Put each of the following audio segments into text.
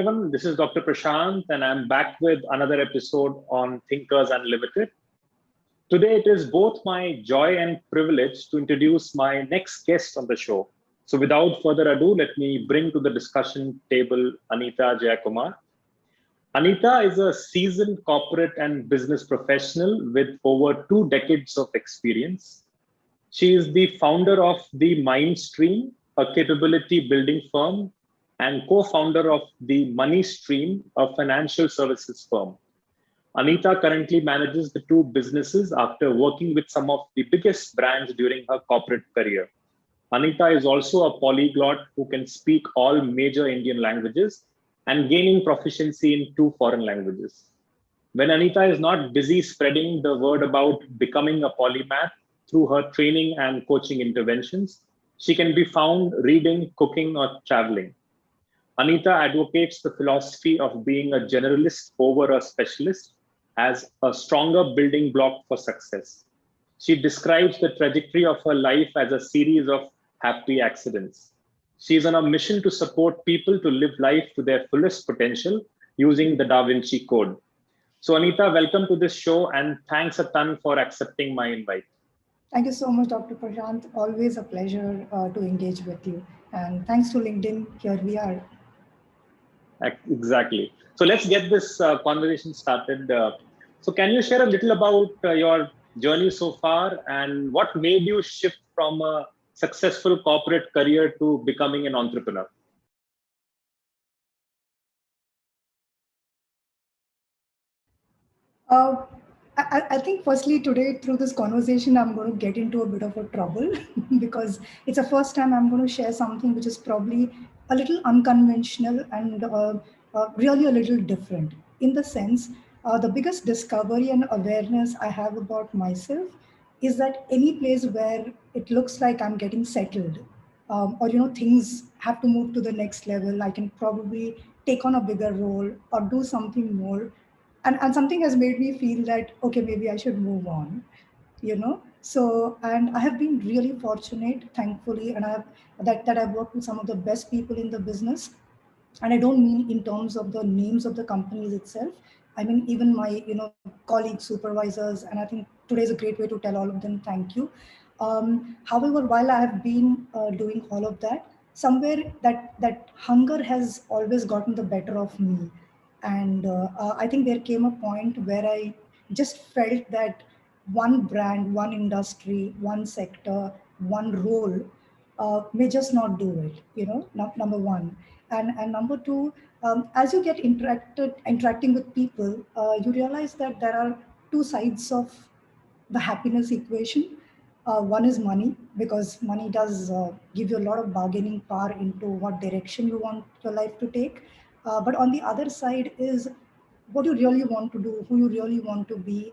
everyone. This is Dr. Prashant, and I'm back with another episode on Thinkers Unlimited. Today, it is both my joy and privilege to introduce my next guest on the show. So, without further ado, let me bring to the discussion table Anita Jayakumar. Anita is a seasoned corporate and business professional with over 2 decades of experience. She is the founder of the Mindstream, a capability building firm, and co founder of the Money Stream, a financial services firm. Anita currently manages the two businesses after working with some of the biggest brands during her corporate career. Anita is also a polyglot who can speak all major Indian languages and gaining proficiency in two foreign languages. When Anita is not busy spreading the word about becoming a polymath through her training and coaching interventions, she can be found reading, cooking, or traveling. Anita advocates the philosophy of being a generalist over a specialist as a stronger building block for success. She describes the trajectory of her life as a series of happy accidents. She is on a mission to support people to live life to their fullest potential using the Da Vinci Code. So, Anita, welcome to this show and thanks a ton for accepting my invite. Thank you so much, Dr. Prashant. Always a pleasure to engage with you. And thanks to LinkedIn, here we are. Exactly. So let's get this conversation started. So can you share a little about your journey so far and what made you shift from a successful corporate career to becoming an entrepreneur? Uh, I think firstly today through this conversation, I'm going to get into a bit of a trouble because it's the first time I'm going to share something which is probably a little unconventional and really a little different. In the sense, the biggest discovery and awareness I have about myself is that any place where it looks like I'm getting settled, or things have to move to the next level, I can probably take on a bigger role or do something more, and something has made me feel that okay, maybe I should move on. So, and I have been really fortunate, thankfully, and I have that I've worked with some of the best people in the business. And I don't mean in terms of the names of the companies itself. I mean even my colleagues, supervisors, and I think today is a great way to tell all of them thank you. However, while I have been doing all of that, somewhere that hunger has always gotten the better of me. And I think there came a point where I just felt that one brand, one industry, one sector, one role may just not do it. Not number one. And number two, as you get interacting with people, you realize that there are two sides of the happiness equation. One is money, because money does give you a lot of bargaining power into what direction you want your life to take. But on the other side is what you really want to do, who you really want to be.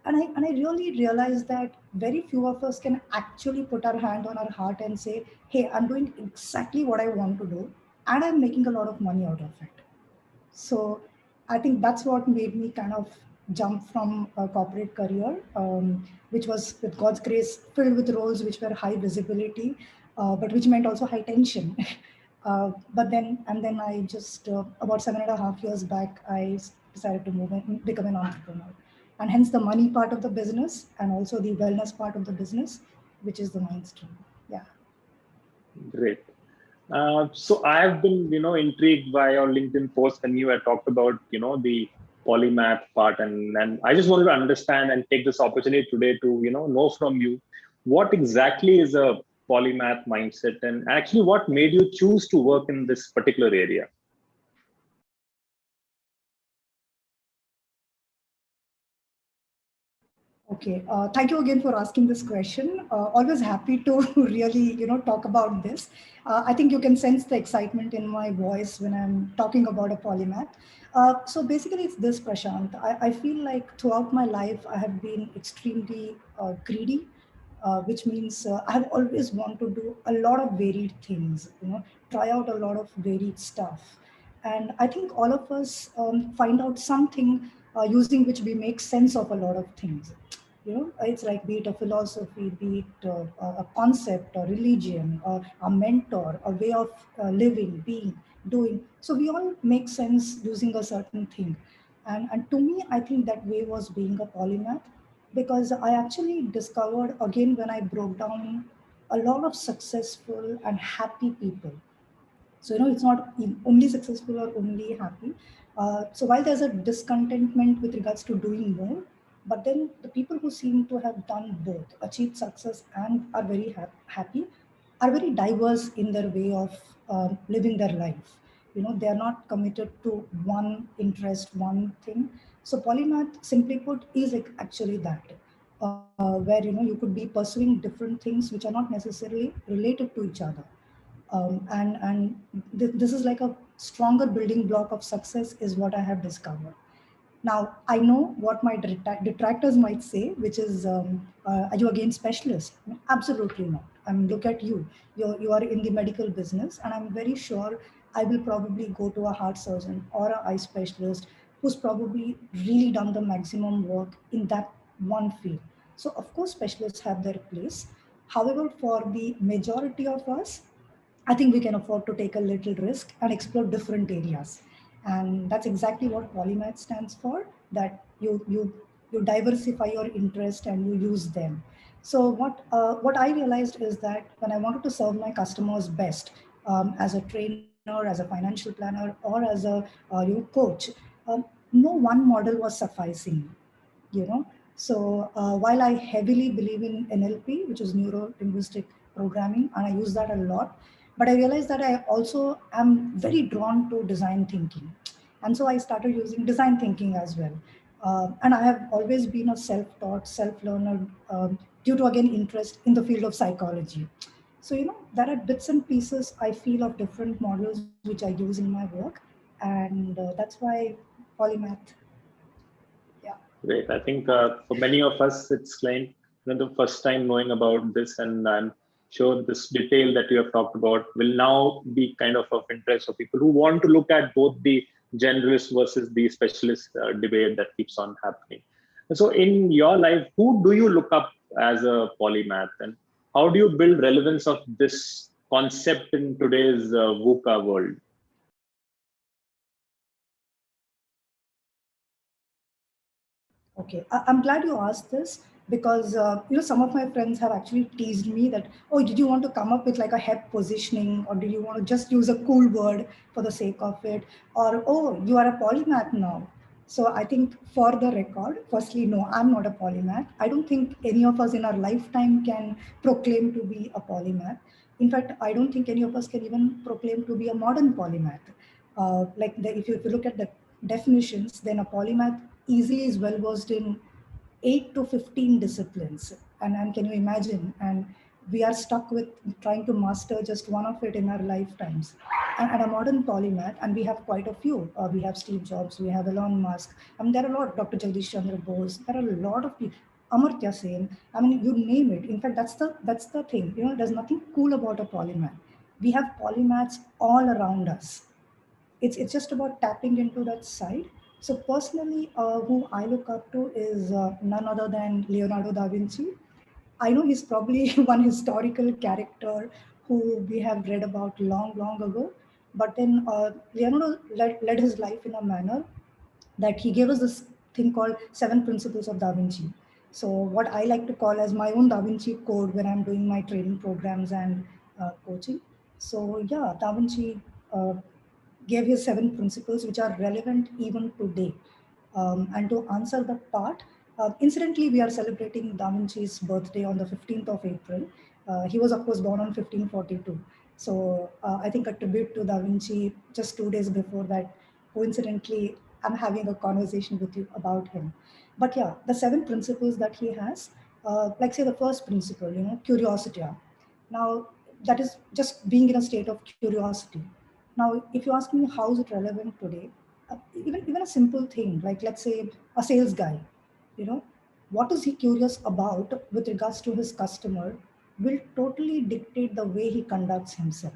And I really realized that very few of us can actually put our hand on our heart and say, hey, I'm doing exactly what I want to do, and I'm making a lot of money out of it. So I think that's what made me kind of jump from a corporate career, which was, with God's grace, filled with roles which were high visibility, but which meant also high tension. And then I just, about 7.5 years back, decided to move and become an entrepreneur. And hence the money part of the business and also the wellness part of the business, which is the mainstream. Yeah. Great. So I've been, intrigued by your LinkedIn post when you had talked about, the polymath part, and I just wanted to understand and take this opportunity today to, know from you what exactly is a polymath mindset, and actually what made you choose to work in this particular area. Okay, thank you again for asking this question. Always happy to really, talk about this. I think you can sense the excitement in my voice when I'm talking about a polymath. So basically, it's this, Prashant. I feel like throughout my life, I have been extremely greedy, which means I have always wanted to do a lot of varied things, try out a lot of varied stuff. And I think all of us find out something using which we make sense of a lot of things. It's like, be it a philosophy, be it a concept, or religion, or a mentor, a way of living, being, doing. So we all make sense using a certain thing. And to me, I think that way was being a polymath, because I actually discovered again when I broke down a lot of successful and happy people. So, it's not only successful or only happy. So while there's a discontentment with regards to doing more, but then the people who seem to have done both, achieved success and are very happy, are very diverse in their way of living their life. They are not committed to one interest, one thing. So polymath, simply put, is actually that. Where you could be pursuing different things which are not necessarily related to each other, and this is like a stronger building block of success is what I have discovered. Now I know what my detractors might say, which is, are you against specialists? Absolutely not. I mean, look at you. You are in the medical business, and I'm very sure I will probably go to a heart surgeon or an eye specialist who's probably really done the maximum work in that one field. So of course, specialists have their place. However, for the majority of us, I think we can afford to take a little risk and explore different areas. And that's exactly what Polymath stands for, that you diversify your interest and you use them. So what I realized is that when I wanted to serve my customers best, as a trainer, as a financial planner, or as a coach, um, no one model was sufficing, you know. So while I heavily believe in NLP, which is neuro linguistic programming, and I use that a lot, but I realized that I also am very drawn to design thinking, and so I started using design thinking as well. And I have always been a self-taught self-learner, due to again interest in the field of psychology. So there are bits and pieces I feel of different models which I use in my work, and that's why polymath. Yeah. Great. I think for many of us, it's kind of the first time knowing about this, and I'm sure this detail that you have talked about will now be kind of interest of people who want to look at both the generalist versus the specialist debate that keeps on happening. And so, in your life, who do you look up as a polymath, and how do you build relevance of this concept in today's VUCA world? Okay, I'm glad you asked this, because some of my friends have actually teased me that, oh, did you want to come up with like a hep positioning, or did you want to just use a cool word for the sake of it, or oh, you are a polymath now. So I think for the record, firstly, no, I'm not a polymath. I don't think any of us in our lifetime can proclaim to be a polymath. In fact, I don't think any of us can even proclaim to be a modern polymath. If you look at the definitions, then a polymath easily is well versed in 8 to 15 disciplines. And can you imagine? And we are stuck with trying to master just one of it in our lifetimes. And a modern polymath, and we have quite a few. We have Steve Jobs, we have Elon Musk. I mean, there are a lot. Dr. Jagdish Chandra Bose. There are a lot of people. Amartya Sen. I mean, you name it. In fact, that's the thing. There's nothing cool about a polymath. We have polymaths all around us. It's just about tapping into that side. So personally, who I look up to is none other than Leonardo da Vinci. I know he's probably one historical character who we have read about long, long ago. But then Leonardo led his life in a manner that he gave us this thing called Seven Principles of Da Vinci. So what I like to call as my own Da Vinci code when I'm doing my training programs and coaching. So yeah, Da Vinci gave his seven principles which are relevant even today. And to answer the part, incidentally, we are celebrating Da Vinci's birthday on the 15th of April. He was, of course, born on 1542. So I think a tribute to Da Vinci just 2 days before that. Coincidentally, I'm having a conversation with you about him. But yeah, the seven principles that he has, like say the first principle, curiosity. Now, that is just being in a state of curiosity. Now, if you ask me how is it relevant today, even a simple thing like, let's say, a sales guy, you know, what is he curious about with regards to his customer will totally dictate the way he conducts himself.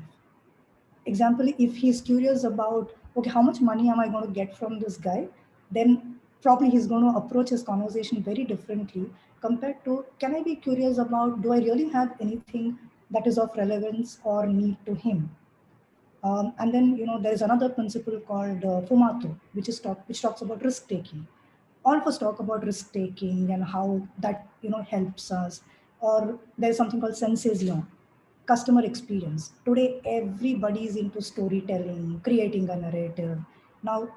Example, if he's curious about, okay, how much money am I going to get from this guy, then probably he's going to approach his conversation very differently compared to, can I be curious about, do I really have anything that is of relevance or need to him? And then, there is another principle called FUMATO, which talks about risk taking. All of us talk about risk taking and how that helps us. Or there is something called Sensei's law, customer experience. Today, everybody is into storytelling, creating a narrative. Now,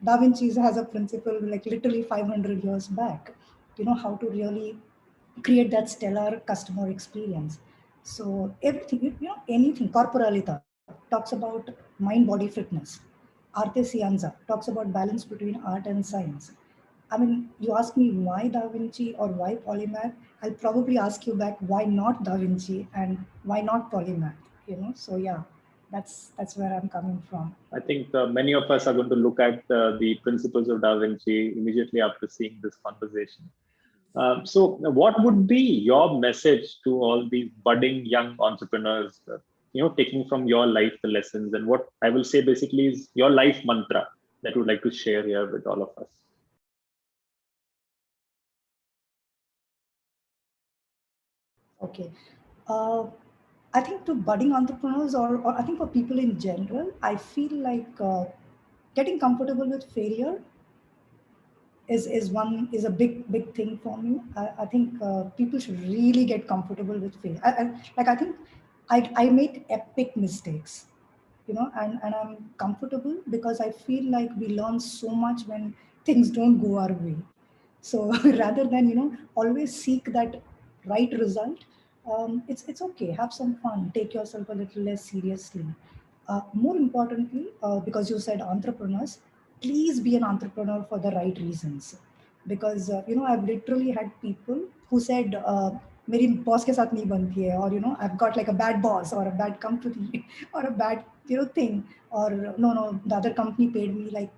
Da Vinci has a principle like literally 500 years back. How to really create that stellar customer experience. So everything, anything, Corporalita talks about mind-body fitness. Arte Scienza talks about balance between art and science. I mean, you ask me why Da Vinci or why polymath, I'll probably ask you back why not Da Vinci and why not polymath. So yeah, that's where I'm coming from. I think many of us are going to look at the principles of Da Vinci immediately after seeing this conversation. So, what would be your message to all these budding young entrepreneurs? Taking from your life the lessons, and what I will say basically is your life mantra that you would like to share here with all of us. Okay. Uh, I think to budding entrepreneurs or I think for people in general, I feel like getting comfortable with failure is a big thing for me. I think people should really get comfortable with failure. I think I make epic mistakes, and I'm comfortable because I feel like we learn so much when things don't go our way. So rather than always seek that right result, it's okay. Have some fun. Take yourself a little less seriously. More importantly, because you said entrepreneurs, please be an entrepreneur for the right reasons. Because I've literally had people who said, मेरी boss के साथ नहीं बनती है, or I've got like a bad boss or a bad company or a bad thing, or no, the other company paid me like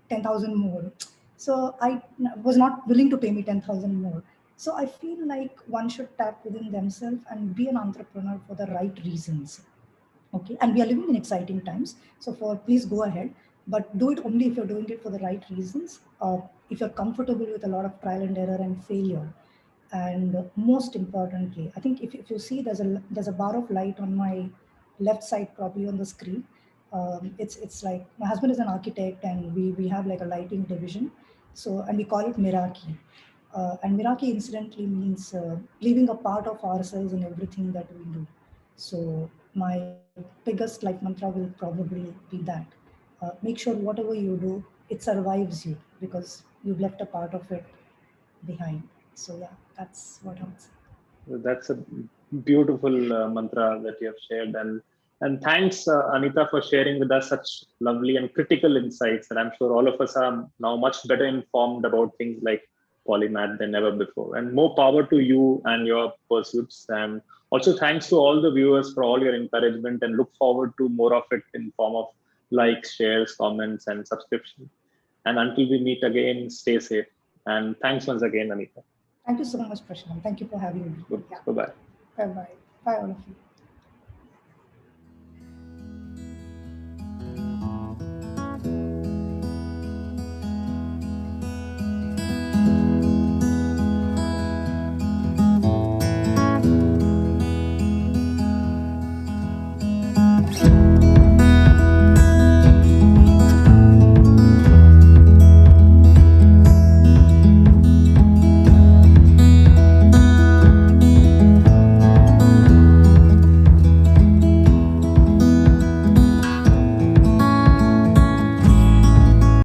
10,000 more, so I was not willing to pay me 10,000 more. So I feel like one should tap within themselves and be an entrepreneur for the right reasons. Okay, and we are living in exciting times, so please go ahead, but do it only if you're doing it for the right reasons. If you're comfortable with a lot of trial and error and failure, and most importantly, I think if you see there's a bar of light on my left side, probably on the screen. It's like my husband is an architect, and we have like a lighting division, so, and we call it Miraki. And Miraki incidentally means leaving a part of ourselves in everything that we do. So my biggest life mantra will probably be that. Make sure whatever you do, it survives you because you've left a part of it behind. So yeah, that's what I would say. That's a beautiful mantra that you have shared, and thanks, Anita, for sharing with us such lovely and critical insights. And I'm sure all of us are now much better informed about things like polymath than ever before. And more power to you and your pursuits. And also thanks to all the viewers for all your encouragement. And look forward to more of it in form of likes, shares, comments, and subscription. And until we meet again, stay safe. And thanks once again, Anita. Thank you so much, Prashant. Thank you for having me. Good. Yeah. Bye-bye. Bye-bye. Bye, all of you.